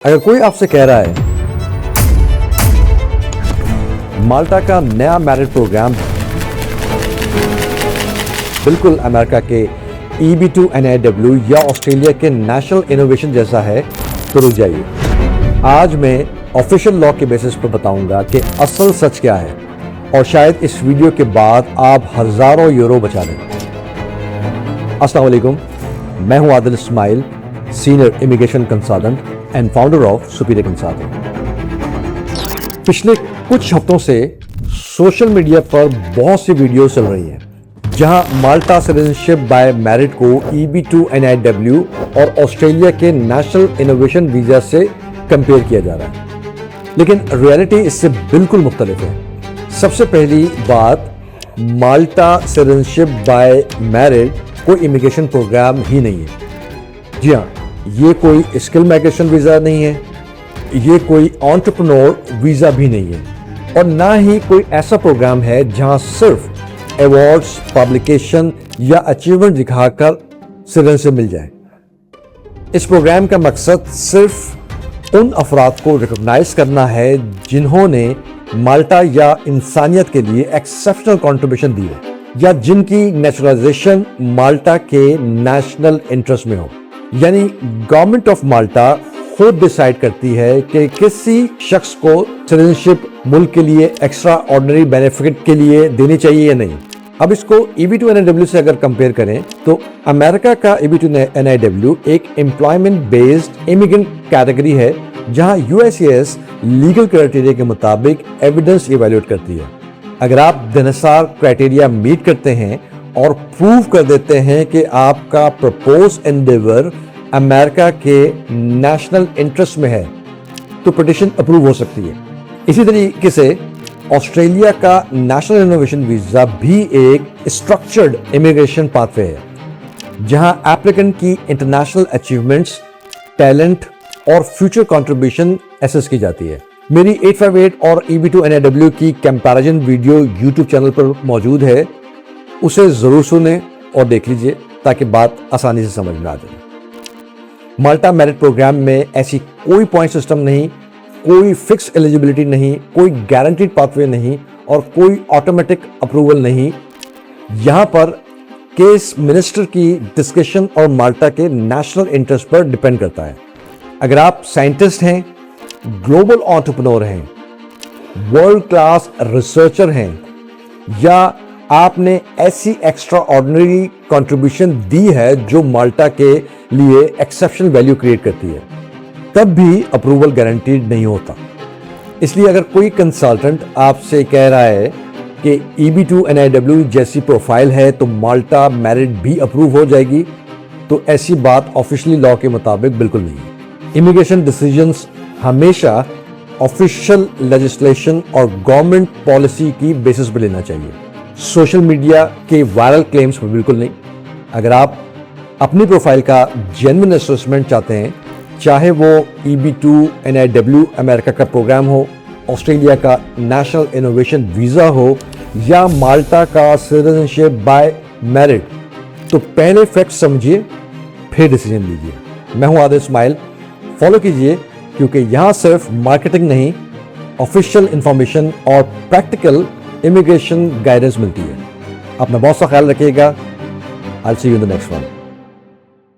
अगर कोई आपसे कह रहा है माल्टा का नया मैरिट प्रोग्राम बिल्कुल अमेरिका के EB2 NIW या ऑस्ट्रेलिया के नेशनल इनोवेशन जैसा है, तो रुक जाइए। आज मैं ऑफिशियल लॉ के बेसिस पर बताऊंगा कि असल सच क्या है, और शायद इस वीडियो के बाद आप हजारों यूरो बचा लें। अस्सलाम वालेकुम, मैं हूं Adil Ismail, senior immigration consultant and founder of Superior Consulting. पिछले कुछ हफ्तों से सोशल मीडिया पर बहुत सी वीडियो चल रही हैं जहां माल्टा सिटीजनशिप बाय मेरिट को EB2 NIW और ऑस्ट्रेलिया के नेशनल इनोवेशन वीजा से कंपेयर किया जा रहा है, लेकिन रियलिटी इससे बिल्कुल मुख्तलिफ है। सबसे पहली बात, माल्टा सिटीजनशिप बाय मेरिट कोई इमिग्रेशन प्रोग्राम ही नहीं है। जी हाँ, ये कोई स्किल माइग्रेशन वीज़ा नहीं है, ये कोई एंटरप्रेन्योर वीज़ा भी नहीं है, और ना ही कोई ऐसा प्रोग्राम है जहां सिर्फ अवार्ड्स, पब्लिकेशन या अचीवमेंट दिखाकर सिटीजनशिप मिल जाए। इस प्रोग्राम का मकसद सिर्फ उन अफराद को रिकॉग्नाइज करना है जिन्होंने माल्टा या इंसानियत के लिए एक्सेप्शनल कंट्रीब्यूशन दी है, या जिनकी नेचुरलाइजेशन माल्टा के नेशनल इंटरेस्ट में हो। यानी गवर्नमेंट ऑफ माल्टा खुद डिसाइड करती है कि किसी शख्स को सिटीजनशिप मुल्क के लिए एक्स्ट्रा ऑर्डिनरी बेनिफिट के लिए देनी चाहिए या नहीं। अब इसको EB2 NIW से अगर कंपेयर करें तो अमेरिका का EB2 NIW एक एम्प्लॉयमेंट बेस्ड इमिग्रेंट कैटेगरी है, जहां USCIS लीगल क्राइटेरिया के मुताबिक एविडेंस इवैल्यूएट करती है। अगर आप दिनसार क्राइटेरिया मीट करते हैं और प्रूव कर देते हैं कि आपका प्रपोज एंडेवर अमेरिका के नेशनल इंटरेस्ट में है, तो पिटीशन अप्रूव हो सकती है। इसी तरीके से ऑस्ट्रेलिया का नेशनल इनोवेशन वीजा भी एक स्ट्रक्चर्ड इमिग्रेशन पाथवे है, जहां एप्लीकेंट की इंटरनेशनल अचीवमेंट्स, टैलेंट और फ्यूचर कंट्रीब्यूशन एसेस की जाती है। मेरी 858 और EB2 NIW की कंपैरिजन वीडियो यूट्यूब चैनल पर मौजूद है, उसे जरूर सुनें और देख लीजिए ताकि बात आसानी से समझ में आ जाए। माल्टा मेरिट प्रोग्राम में ऐसी कोई पॉइंट सिस्टम नहीं, कोई फिक्स एलिजिबिलिटी नहीं, कोई गारंटीड पाथवे नहीं और कोई ऑटोमेटिक अप्रूवल नहीं। यहां पर केस मिनिस्टर की डिस्कशन और माल्टा के नेशनल इंटरेस्ट पर डिपेंड करता है। अगर आप साइंटिस्ट हैं, ग्लोबल एंटरप्रेन्योर हैं, वर्ल्ड क्लास रिसर्चर हैं, या आपने ऐसी एक्स्ट्रा ऑर्डिनरी कंट्रीब्यूशन दी है जो माल्टा के लिए एक्सेप्शनल वैल्यू क्रिएट करती है, तब भी अप्रूवल गारंटीड नहीं होता। इसलिए अगर कोई कंसल्टेंट आपसे कह रहा है कि EB2 NIW जैसी प्रोफाइल है तो माल्टा मेरिट भी अप्रूव हो जाएगी, तो ऐसी बात ऑफिशियली लॉ के मुताबिक बिल्कुल नहीं है। इमिग्रेशन डिसीजंस हमेशा ऑफिशियल लेजिस्लेशन और गवर्नमेंट पॉलिसी की बेसिस पर लेना चाहिए, सोशल मीडिया के वायरल क्लेम्स पर बिल्कुल नहीं। अगर आप अपनी प्रोफाइल का जेन्युइन असेसमेंट चाहते हैं, चाहे वो EB2 NIW अमेरिका का प्रोग्राम हो, ऑस्ट्रेलिया का नेशनल इनोवेशन वीज़ा हो, या माल्टा का सिटीजनशिप बाय मेरिट, तो पहले फैक्ट समझिए फिर डिसीजन लीजिए। मैं हूं आदिल इस्माइल, फॉलो कीजिए, क्योंकि यहाँ सिर्फ मार्केटिंग नहीं, ऑफिशियल इंफॉर्मेशन और प्रैक्टिकल इमिग्रेशन गाइडेंस मिलती है। अपना बहुत सा ख्याल रखिएगा। I'll see you in the next one.